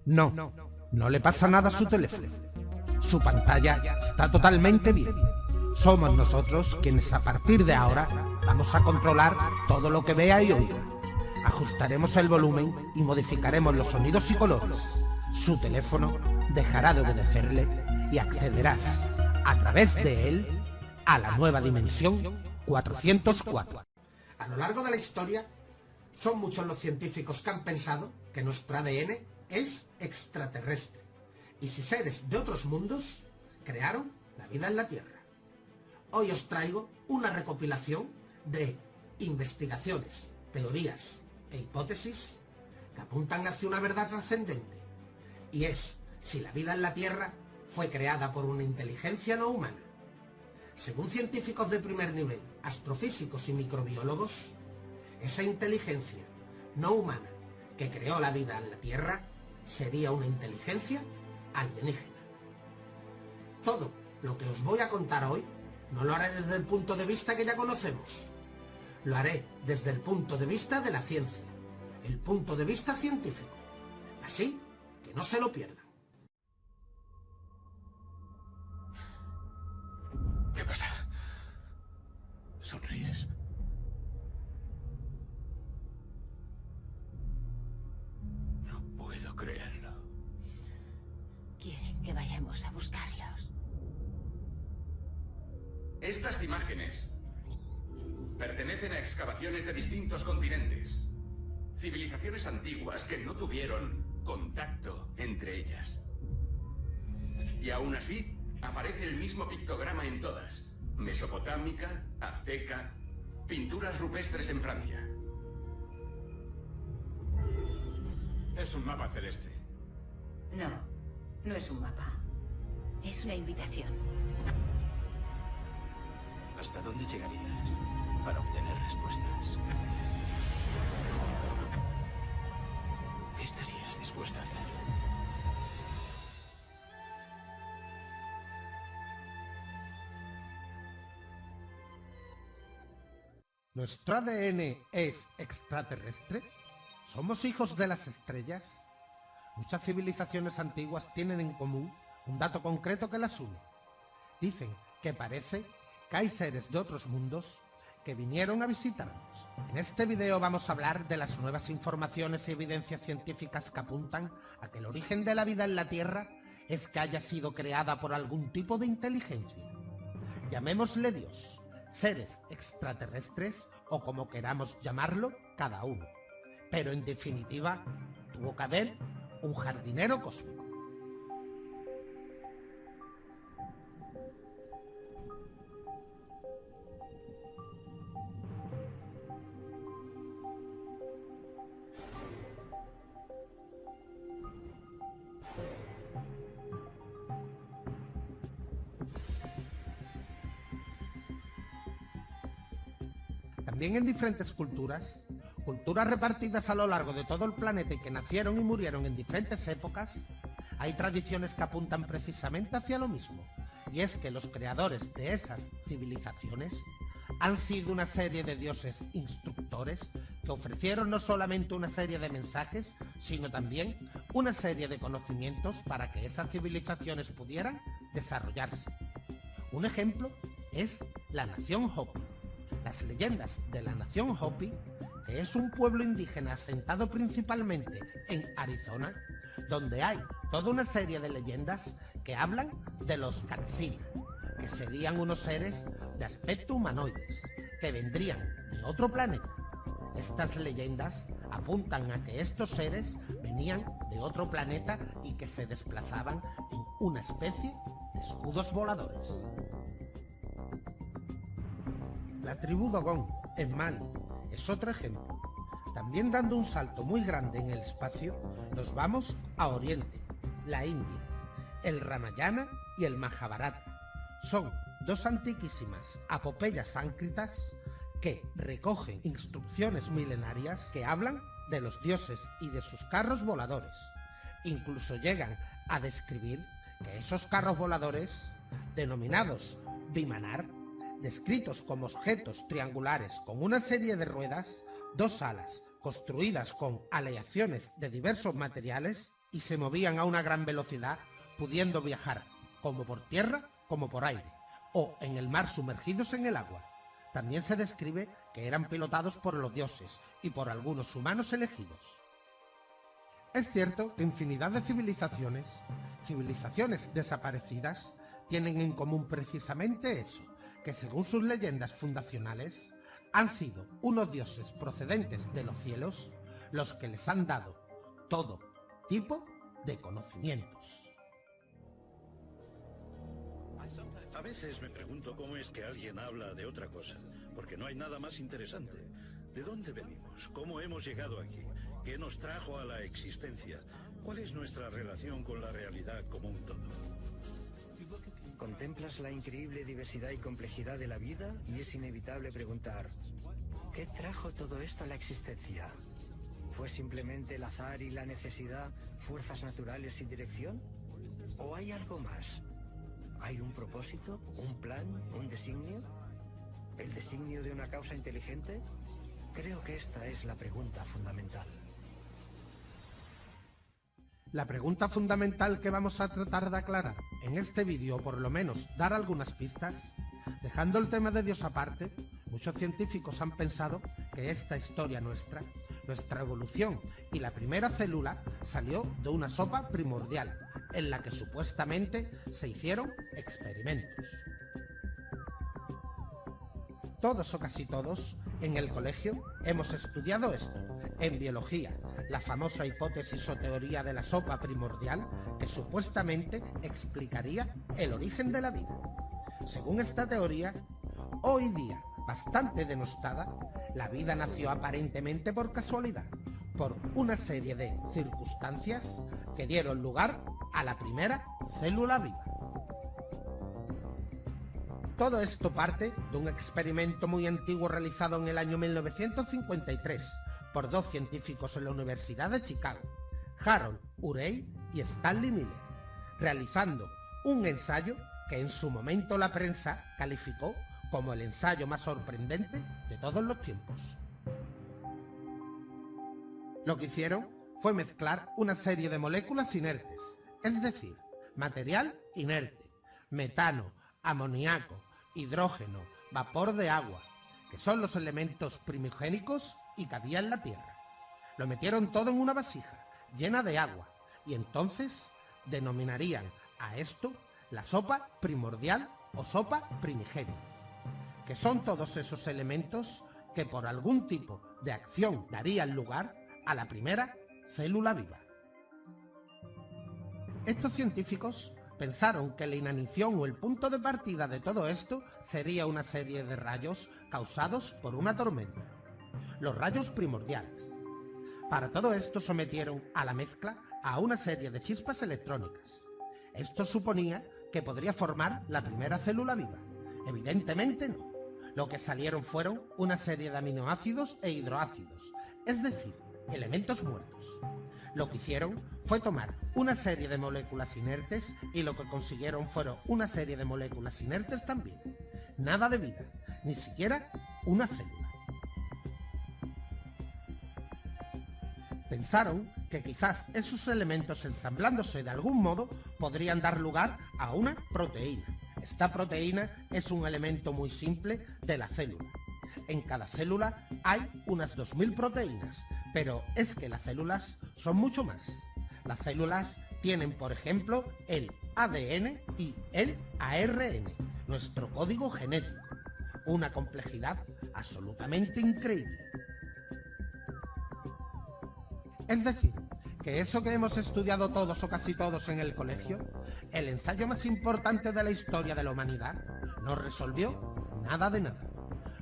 No, no le pasa nada a su teléfono. Su pantalla está totalmente bien. Somos nosotros quienes a partir de ahora vamos a controlar todo lo que vea y oiga. Ajustaremos el volumen y modificaremos los sonidos y colores. Su teléfono dejará de obedecerle y accederás a través de él a la nueva dimensión 404. A lo largo de la historia, son muchos los científicos que han pensado que nuestro ADN es extraterrestre y si seres de otros mundos crearon la vida en la Tierra. Hoy os traigo una recopilación de investigaciones, teorías e hipótesis que apuntan hacia una verdad trascendente, y es si la vida en la Tierra fue creada por una inteligencia no humana. Según científicos de primer nivel, astrofísicos y microbiólogos, esa inteligencia no humana que creó la vida en la Tierra sería una inteligencia alienígena. Todo lo que os voy a contar hoy no lo haré desde el punto de vista que ya conocemos. Lo haré desde el punto de vista de la ciencia, el punto de vista científico. Así que no se lo pierdan. ¿Qué pasa? ¿Sonríes? No puedo creerlo. Quieren que vayamos a buscarlos. Estas imágenes pertenecen a excavaciones de distintos continentes. Civilizaciones antiguas que no tuvieron contacto entre ellas. Y aún así, aparece el mismo pictograma en todas. Mesopotámica, azteca, pinturas rupestres en Francia. Es un mapa celeste. No, no es un mapa. Es una invitación. ¿Hasta dónde llegarías para obtener respuestas? ¿Qué estarías dispuesta a hacer? ¿Nuestro ADN es extraterrestre? ¿Somos hijos de las estrellas? Muchas civilizaciones antiguas tienen en común un dato concreto que las une. Dicen que parece que hay seres de otros mundos que vinieron a visitarnos. En este video vamos a hablar de las nuevas informaciones y evidencias científicas que apuntan a que el origen de la vida en la Tierra es que haya sido creada por algún tipo de inteligencia. Llamémosle Dios, seres extraterrestres o como queramos llamarlo cada uno. Pero en definitiva, tuvo que haber un jardinero cósmico. También en diferentes culturas repartidas a lo largo de todo el planeta y que nacieron y murieron en diferentes épocas, hay tradiciones que apuntan precisamente hacia lo mismo, y es que los creadores de esas civilizaciones han sido una serie de dioses instructores que ofrecieron no solamente una serie de mensajes, sino también una serie de conocimientos para que esas civilizaciones pudieran desarrollarse. Un ejemplo es la nación Hopi. Las leyendas de la nación Hopi, que es un pueblo indígena asentado principalmente en Arizona, donde hay toda una serie de leyendas que hablan de los Katsina, que serían unos seres de aspecto humanoides, que vendrían de otro planeta. Estas leyendas apuntan a que estos seres venían de otro planeta y que se desplazaban en una especie de escudos voladores. La tribu Dogon, en Mali, es otro ejemplo. También dando un salto muy grande en el espacio, nos vamos a Oriente, la India. El Ramayana y el Mahabharata son dos antiquísimas apopeyas sánscritas que recogen instrucciones milenarias que hablan de los dioses y de sus carros voladores. Incluso llegan a describir que esos carros voladores, denominados Vimanar, descritos como objetos triangulares con una serie de ruedas, dos alas construidas con aleaciones de diversos materiales, y se movían a una gran velocidad, pudiendo viajar como por tierra como por aire, o en el mar sumergidos en el agua. También se describe que eran pilotados por los dioses y por algunos humanos elegidos. Es cierto que infinidad de civilizaciones desaparecidas, tienen en común precisamente eso, que según sus leyendas fundacionales, han sido unos dioses procedentes de los cielos los que les han dado todo tipo de conocimientos. A veces me pregunto cómo es que alguien habla de otra cosa, porque no hay nada más interesante. ¿De dónde venimos? ¿Cómo hemos llegado aquí? ¿Qué nos trajo a la existencia? ¿Cuál es nuestra relación con la realidad como un todo? Contemplas la increíble diversidad y complejidad de la vida y es inevitable preguntar, ¿qué trajo todo esto a la existencia? ¿Fue simplemente el azar y la necesidad, fuerzas naturales sin dirección? ¿O hay algo más? ¿Hay un propósito, un plan, un designio? ¿El designio de una causa inteligente? Creo que esta es la pregunta fundamental. La pregunta fundamental que vamos a tratar de aclarar en este vídeo, o por lo menos dar algunas pistas, dejando el tema de Dios aparte, muchos científicos han pensado que esta historia nuestra evolución y la primera célula salió de una sopa primordial, en la que supuestamente se hicieron experimentos. Todos o casi todos en el colegio hemos estudiado esto, en biología, la famosa hipótesis o teoría de la sopa primordial que supuestamente explicaría el origen de la vida. Según esta teoría, hoy día bastante denostada, la vida nació aparentemente por casualidad, por una serie de circunstancias que dieron lugar a la primera célula viva. Todo esto parte de un experimento muy antiguo realizado en el año 1953 por dos científicos en la Universidad de Chicago, Harold Urey y Stanley Miller, realizando un ensayo que en su momento la prensa calificó como el ensayo más sorprendente de todos los tiempos. Lo que hicieron fue mezclar una serie de moléculas inertes, es decir, material inerte, metano, amoníaco, hidrógeno, vapor de agua, que son los elementos primigénicos y que había en la Tierra. Lo metieron todo en una vasija llena de agua y entonces denominarían a esto la sopa primordial o sopa primigenia, que son todos esos elementos que por algún tipo de acción darían lugar a la primera célula viva. Estos científicos pensaron que la inanición o el punto de partida de todo esto sería una serie de rayos causados por una tormenta, los rayos primordiales. Para todo esto sometieron a la mezcla a una serie de chispas electrónicas. Esto suponía que podría formar la primera célula viva. Evidentemente no. Lo que salieron fueron una serie de aminoácidos e hidroácidos, es decir, elementos muertos. Lo que hicieron fue tomar una serie de moléculas inertes y lo que consiguieron fueron una serie de moléculas inertes también. Nada de vida, ni siquiera una célula. Pensaron que quizás esos elementos ensamblándose de algún modo podrían dar lugar a una proteína. Esta proteína es un elemento muy simple de la célula. En cada célula hay unas 2000 proteínas, pero es que las células son mucho más. Las células tienen, por ejemplo, el ADN y el ARN, nuestro código genético. Una complejidad absolutamente increíble. Es decir, que eso que hemos estudiado todos o casi todos en el colegio, el ensayo más importante de la historia de la humanidad, no resolvió nada de nada.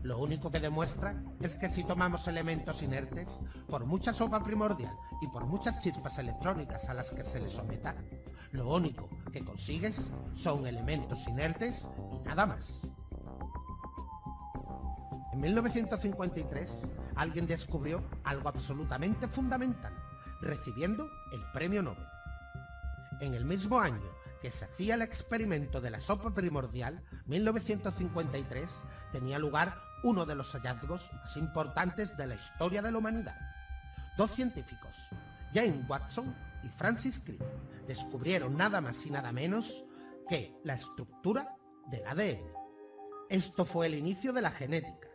Lo único que demuestra es que si tomamos elementos inertes, por mucha sopa primordial y por muchas chispas electrónicas a las que se les someta, lo único que consigues son elementos inertes y nada más. En 1953, alguien descubrió algo absolutamente fundamental, recibiendo el premio Nobel. En el mismo año que se hacía el experimento de la sopa primordial, 1953, tenía lugar uno de los hallazgos más importantes de la historia de la humanidad. Dos científicos, James Watson y Francis Crick descubrieron nada más y nada menos que la estructura del ADN. Esto fue el inicio de la genética.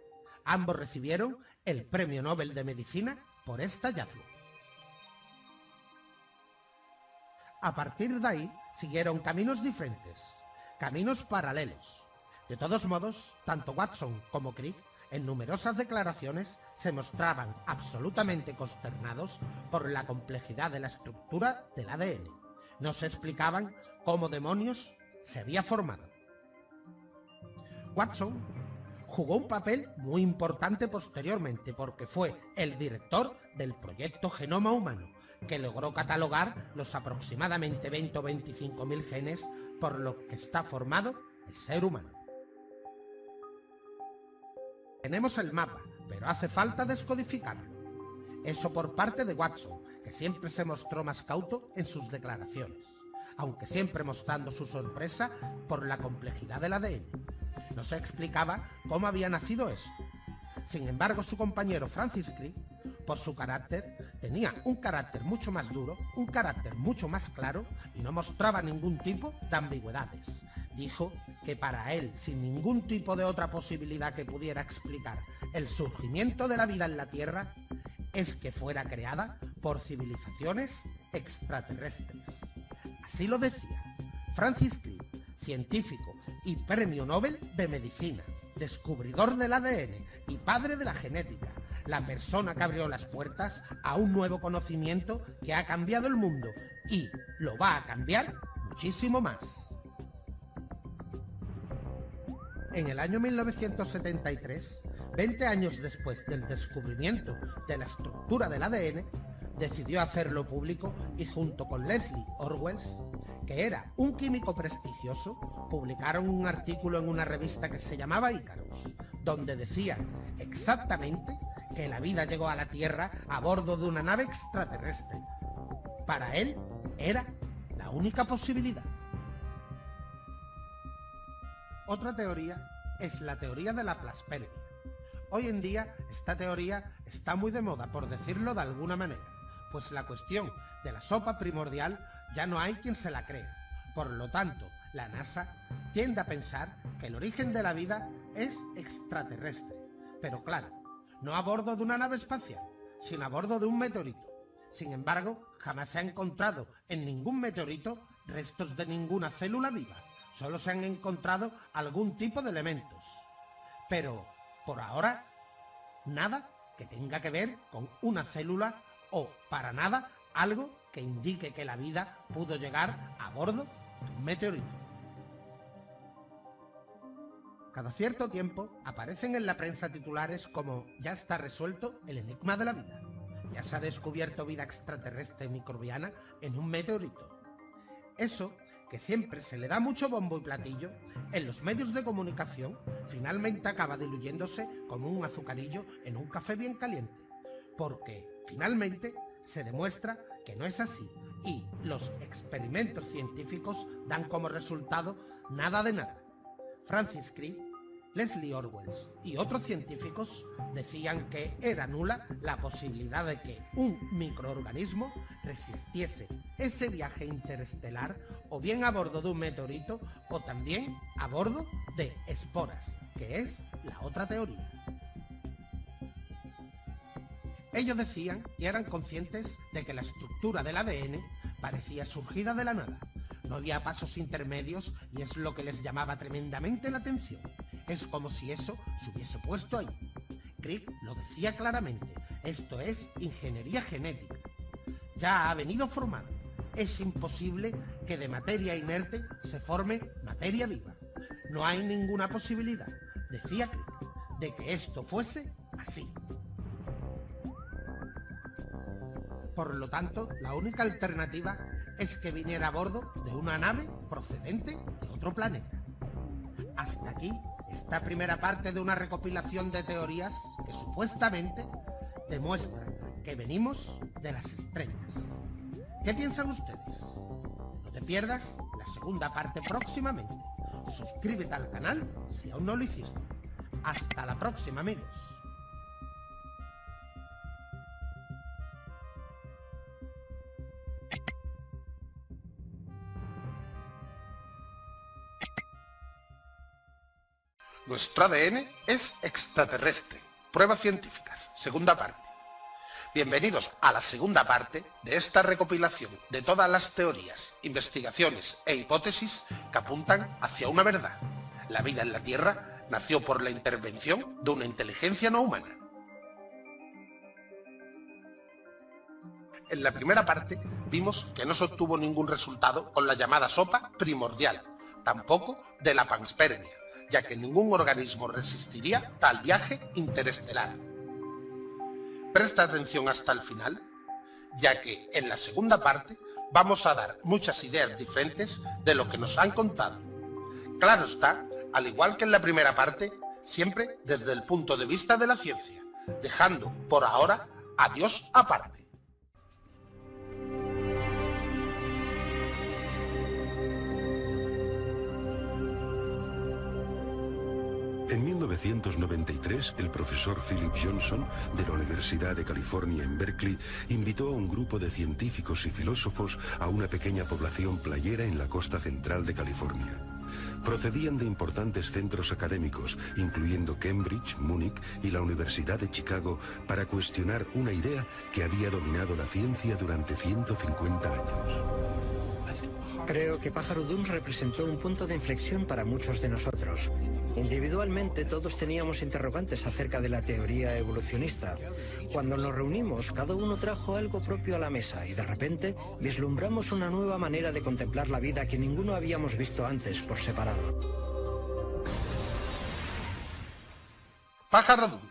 Ambos recibieron el Premio Nobel de Medicina por este hallazgo. A partir de ahí siguieron caminos diferentes, caminos paralelos. De todos modos, tanto Watson como Crick, en numerosas declaraciones, se mostraban absolutamente consternados por la complejidad de la estructura del ADN. No se explicaban cómo demonios se había formado. Watson jugó un papel muy importante posteriormente porque fue el director del proyecto Genoma Humano, que logró catalogar los aproximadamente 20 o 25.000 genes por los que está formado el ser humano. Tenemos el mapa, pero hace falta descodificarlo. Eso por parte de Watson, que siempre se mostró más cauto en sus declaraciones, aunque siempre mostrando su sorpresa por la complejidad del ADN. No se explicaba cómo había nacido eso. Sin embargo, su compañero Francis Crick, por su carácter, tenía un carácter mucho más duro, un carácter mucho más claro y no mostraba ningún tipo de ambigüedades. Dijo que para él, sin ningún tipo de otra posibilidad que pudiera explicar el surgimiento de la vida en la Tierra, es que fuera creada por civilizaciones extraterrestres. Así lo decía Francis Crick, científico y Premio Nobel de Medicina, descubridor del ADN y padre de la genética, la persona que abrió las puertas a un nuevo conocimiento que ha cambiado el mundo y lo va a cambiar muchísimo más. En el año 1973, 20 años después del descubrimiento de la estructura del ADN, decidió hacerlo público y junto con Leslie Orwells, que era un químico prestigioso, publicaron un artículo en una revista que se llamaba Icarus, donde decían exactamente que la vida llegó a la Tierra a bordo de una nave extraterrestre. Para él era la única posibilidad. Otra teoría es la teoría de la plaspermia. Hoy en día esta teoría está muy de moda, por decirlo de alguna manera, pues la cuestión de la sopa primordial ya no hay quien se la crea. Por lo tanto, la NASA tiende a pensar que el origen de la vida es extraterrestre. Pero claro, no a bordo de una nave espacial, sino a bordo de un meteorito. Sin embargo, jamás se ha encontrado en ningún meteorito restos de ninguna célula viva. Solo se han encontrado algún tipo de elementos. Pero, por ahora, nada que tenga que ver con una célula o, para nada, algo que indique que la vida pudo llegar a bordo de un meteorito. Cada cierto tiempo aparecen en la prensa titulares como "ya está resuelto el enigma de la vida", "ya se ha descubierto vida extraterrestre microbiana en un meteorito". Eso, que siempre se le da mucho bombo y platillo, en los medios de comunicación finalmente acaba diluyéndose como un azucarillo en un café bien caliente, porque finalmente se demuestra que no es así y los experimentos científicos dan como resultado nada de nada. Francis Crick, Leslie Orwells y otros científicos decían que era nula la posibilidad de que un microorganismo resistiese ese viaje interestelar o bien a bordo de un meteorito o también a bordo de esporas, que es la otra teoría. Ellos decían y eran conscientes de que la estructura del ADN parecía surgida de la nada. No había pasos intermedios y es lo que les llamaba tremendamente la atención. Es como si eso se hubiese puesto ahí. Crick lo decía claramente, esto es ingeniería genética. Ya ha venido formado. Es imposible que de materia inerte se forme materia viva. No hay ninguna posibilidad, decía Crick, de que esto fuese así. Por lo tanto, la única alternativa es que viniera a bordo de una nave procedente de otro planeta. Hasta aquí esta primera parte de una recopilación de teorías que supuestamente demuestran que venimos de las estrellas. ¿Qué piensan ustedes? No te pierdas la segunda parte próximamente. Suscríbete al canal si aún no lo hiciste. Hasta la próxima, amigos. Nuestro ADN es extraterrestre. Pruebas científicas. Segunda parte. Bienvenidos a la segunda parte de esta recopilación de todas las teorías, investigaciones e hipótesis que apuntan hacia una verdad. La vida en la Tierra nació por la intervención de una inteligencia no humana. En la primera parte vimos que no se obtuvo ningún resultado con la llamada sopa primordial, tampoco de la panspermia, ya que ningún organismo resistiría tal viaje interestelar. Presta atención hasta el final, ya que en la segunda parte vamos a dar muchas ideas diferentes de lo que nos han contado. Claro está, al igual que en la primera parte, siempre desde el punto de vista de la ciencia, dejando por ahora a Dios aparte. En 1993, el profesor Philip Johnson, de la Universidad de California en Berkeley, invitó a un grupo de científicos y filósofos a una pequeña población playera en la costa central de California. Procedían de importantes centros académicos, incluyendo Cambridge, Múnich y la Universidad de Chicago, para cuestionar una idea que había dominado la ciencia durante 150 años. Creo que Pájaro Duns representó un punto de inflexión para muchos de nosotros. Individualmente todos teníamos interrogantes acerca de la teoría evolucionista. Cuando nos reunimos, cada uno trajo algo propio a la mesa y de repente vislumbramos una nueva manera de contemplar la vida que ninguno habíamos visto antes por separado. Pájaro Duns,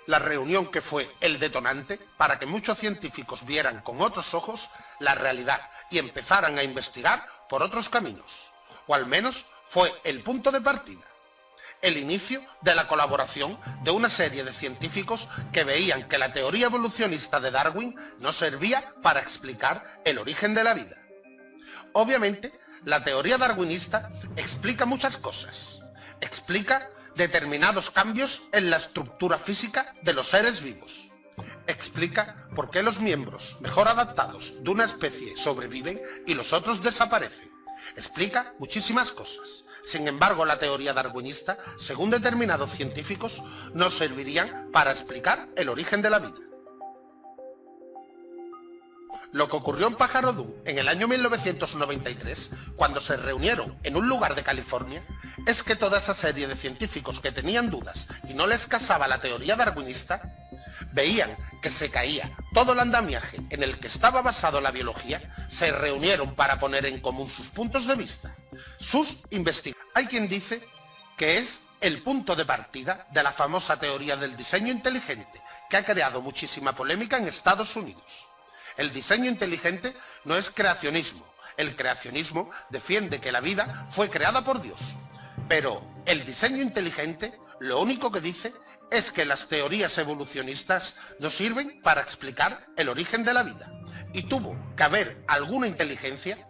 la reunión que fue el detonante para que muchos científicos vieran con otros ojos la realidad y empezaran a investigar por otros caminos, o al menos fue el punto de partida. El inicio de la colaboración de una serie de científicos que veían que la teoría evolucionista de Darwin no servía para explicar el origen de la vida. Obviamente, la teoría darwinista explica muchas cosas. Explica determinados cambios en la estructura física de los seres vivos. Explica por qué los miembros mejor adaptados de una especie sobreviven y los otros desaparecen. Explica muchísimas cosas. Sin embargo, la teoría darwinista, según determinados científicos, no servirían para explicar el origen de la vida. Lo que ocurrió en Pájaro Duns en el año 1993, cuando se reunieron en un lugar de California, es que toda esa serie de científicos que tenían dudas y no les casaba la teoría darwinista, veían que se caía todo el andamiaje en el que estaba basado la biología, se reunieron para poner en común sus puntos de vista, sus investigaciones. Hay quien dice que es el punto de partida de la famosa teoría del diseño inteligente, que ha creado muchísima polémica en Estados Unidos. El diseño inteligente no es creacionismo. El creacionismo defiende que la vida fue creada por Dios. Pero el diseño inteligente lo único que dice es que las teorías evolucionistas no sirven para explicar el origen de la vida. Y tuvo que haber alguna inteligencia.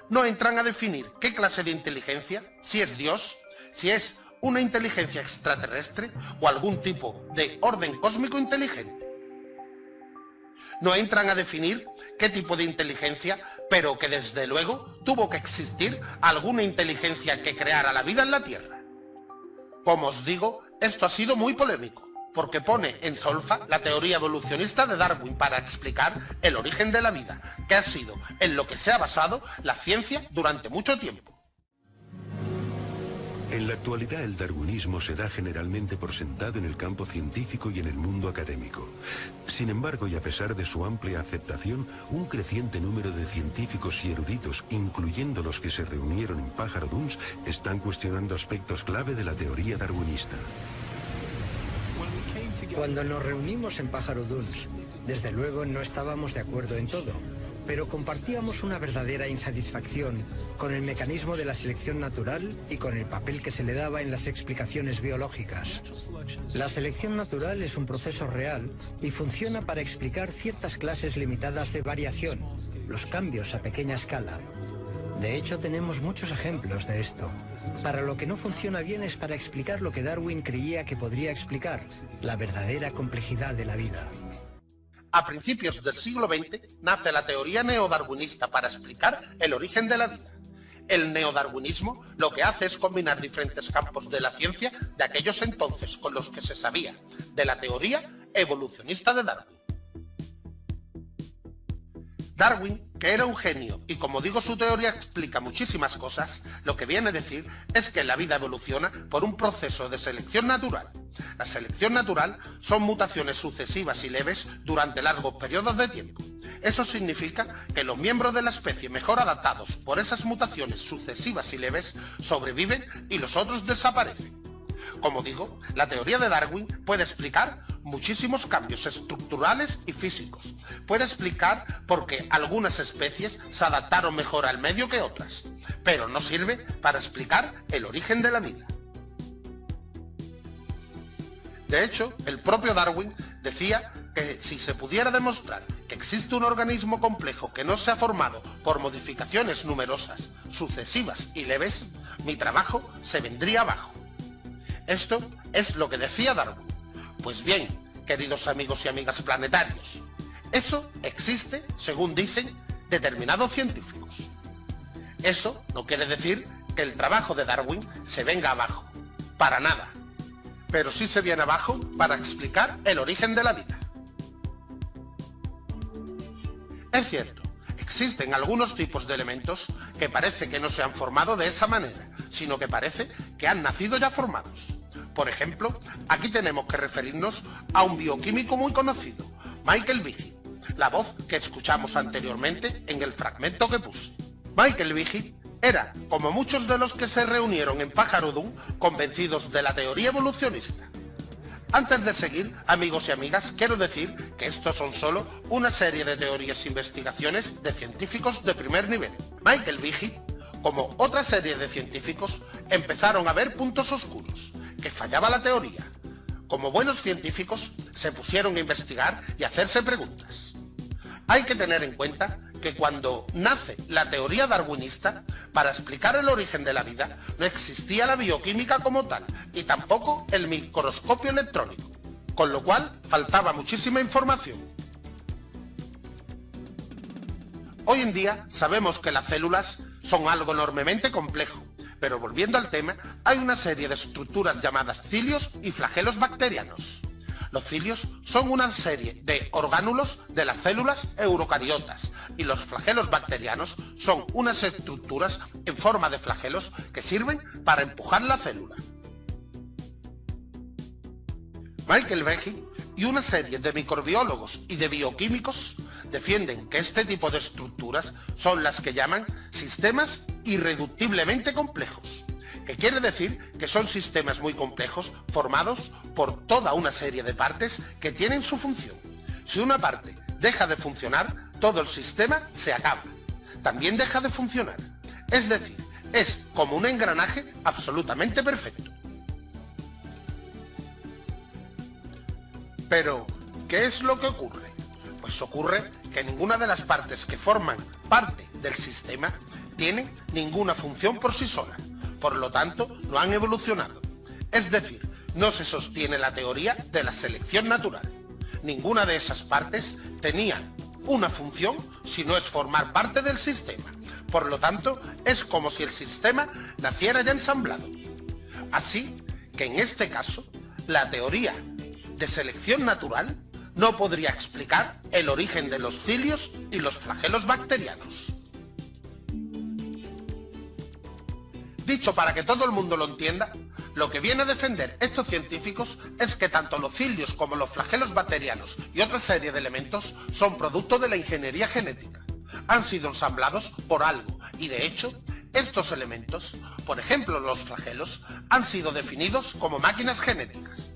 No entran a definir qué clase de inteligencia, si es Dios, si es una inteligencia extraterrestre o algún tipo de orden cósmico inteligente. No entran a definir qué tipo de inteligencia, pero que desde luego tuvo que existir alguna inteligencia que creara la vida en la Tierra. Como os digo, esto ha sido muy polémico, porque pone en solfa la teoría evolucionista de Darwin para explicar el origen de la vida, que ha sido en lo que se ha basado la ciencia durante mucho tiempo. En la actualidad, el darwinismo se da generalmente por sentado en el campo científico y en el mundo académico. Sin embargo, y a pesar de su amplia aceptación, un creciente número de científicos y eruditos, incluyendo los que se reunieron en Pájaro Duns, están cuestionando aspectos clave de la teoría darwinista. Cuando nos reunimos en Pájaro Duns, desde luego no estábamos de acuerdo en todo, pero compartíamos una verdadera insatisfacción con el mecanismo de la selección natural y con el papel que se le daba en las explicaciones biológicas. La selección natural es un proceso real y funciona para explicar ciertas clases limitadas de variación, los cambios a pequeña escala. De hecho, tenemos muchos ejemplos de esto. Para lo que no funciona bien es para explicar lo que Darwin creía que podría explicar, la verdadera complejidad de la vida. A principios del siglo XX nace la teoría neodarwinista para explicar el origen de la vida. el neodarwinismo lo que hace es combinar diferentes campos de la ciencia de aquellos entonces con los que se sabía de la teoría evolucionista de Darwin. Darwin, que era un genio y como digo su teoría explica muchísimas cosas, lo que viene a decir es que la vida evoluciona por un proceso de selección natural. La selección natural son mutaciones sucesivas y leves durante largos periodos de tiempo. Eso significa que los miembros de la especie mejor adaptados por esas mutaciones sucesivas y leves sobreviven y los otros desaparecen. Como digo, la teoría de Darwin puede explicar muchísimos cambios estructurales y físicos. Puede explicar por qué algunas especies se adaptaron mejor al medio que otras, pero no sirve para explicar el origen de la vida. De hecho, el propio Darwin decía que si se pudiera demostrar que existe un organismo complejo que no se ha formado por modificaciones numerosas, sucesivas y leves, mi trabajo se vendría abajo. Esto es lo que decía Darwin. Pues bien, queridos amigos y amigas planetarios, eso existe, según dicen determinados científicos. Eso no quiere decir que el trabajo de Darwin se venga abajo, para nada. Pero sí se viene abajo para explicar el origen de la vida. Es cierto, existen algunos tipos de elementos que parece que no se han formado de esa manera, sino que parece que han nacido ya formados. Por ejemplo, aquí tenemos que referirnos a un bioquímico muy conocido, Michael Vigil, la voz que escuchamos anteriormente en el fragmento que puse. Michael Vigil era, como muchos de los que se reunieron en Pajarudum, convencidos de la teoría evolucionista. Antes de seguir, amigos y amigas, quiero decir que estos son solo una serie de teorías e investigaciones de científicos de primer nivel. Michael Vigil, como otra serie de científicos, empezaron a ver puntos oscuros, que fallaba la teoría. Como buenos científicos, se pusieron a investigar y a hacerse preguntas. Hay que tener en cuenta que cuando nace la teoría darwinista, para explicar el origen de la vida, no existía la bioquímica como tal, y tampoco el microscopio electrónico, con lo cual faltaba muchísima información. Hoy en día sabemos que las células son algo enormemente complejo, pero volviendo al tema, hay una serie de estructuras llamadas cilios y flagelos bacterianos. Los cilios son una serie de orgánulos de las células eucariotas y los flagelos bacterianos son unas estructuras en forma de flagelos que sirven para empujar la célula. Michael Vigil y una serie de microbiólogos y de bioquímicos defienden que este tipo de estructuras son las que llaman sistemas irreductiblemente complejos, que quiere decir que son sistemas muy complejos formados por toda una serie de partes que tienen su función. Si una parte deja de funcionar, todo el sistema se acaba. También deja de funcionar. Es decir, es como un engranaje absolutamente perfecto. Pero, ¿qué es lo que ocurre? Pues ocurre que ninguna de las partes que forman parte del sistema tiene ninguna función por sí sola. Por lo tanto, no han evolucionado. Es decir, no se sostiene la teoría de la selección natural. Ninguna de esas partes tenía una función si no es formar parte del sistema. Por lo tanto, es como si el sistema naciera ya ensamblado. Así que en este caso, la teoría de selección natural no podría explicar el origen de los cilios y los flagelos bacterianos. Dicho para que todo el mundo lo entienda, lo que viene a defender estos científicos es que tanto los cilios como los flagelos bacterianos y otra serie de elementos son producto de la ingeniería genética. Han sido ensamblados por algo y de hecho, estos elementos, por ejemplo los flagelos, han sido definidos como máquinas genéticas.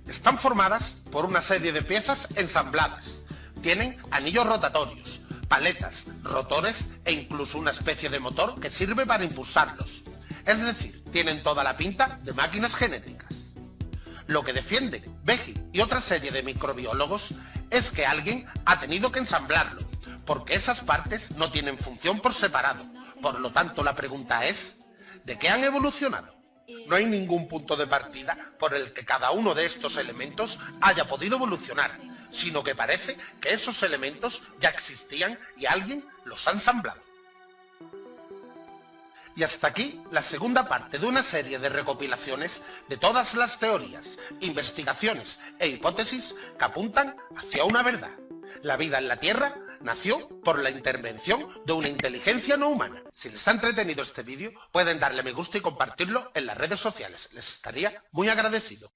Están formadas por una serie de piezas ensambladas. Tienen anillos rotatorios, paletas, rotores e incluso una especie de motor que sirve para impulsarlos. Es decir, tienen toda la pinta de máquinas genéticas. Lo que defienden Vigil y otra serie de microbiólogos es que alguien ha tenido que ensamblarlo, porque esas partes no tienen función por separado. Por lo tanto, la pregunta es, ¿de qué han evolucionado? No hay ningún punto de partida por el que cada uno de estos elementos haya podido evolucionar, sino que parece que esos elementos ya existían y alguien los ha ensamblado. Y hasta aquí la segunda parte de una serie de recopilaciones de todas las teorías, investigaciones e hipótesis que apuntan hacia una verdad. La vida en la Tierra nació por la intervención de una inteligencia no humana. Si les ha entretenido este vídeo, pueden darle me gusta y compartirlo en las redes sociales. Les estaría muy agradecido.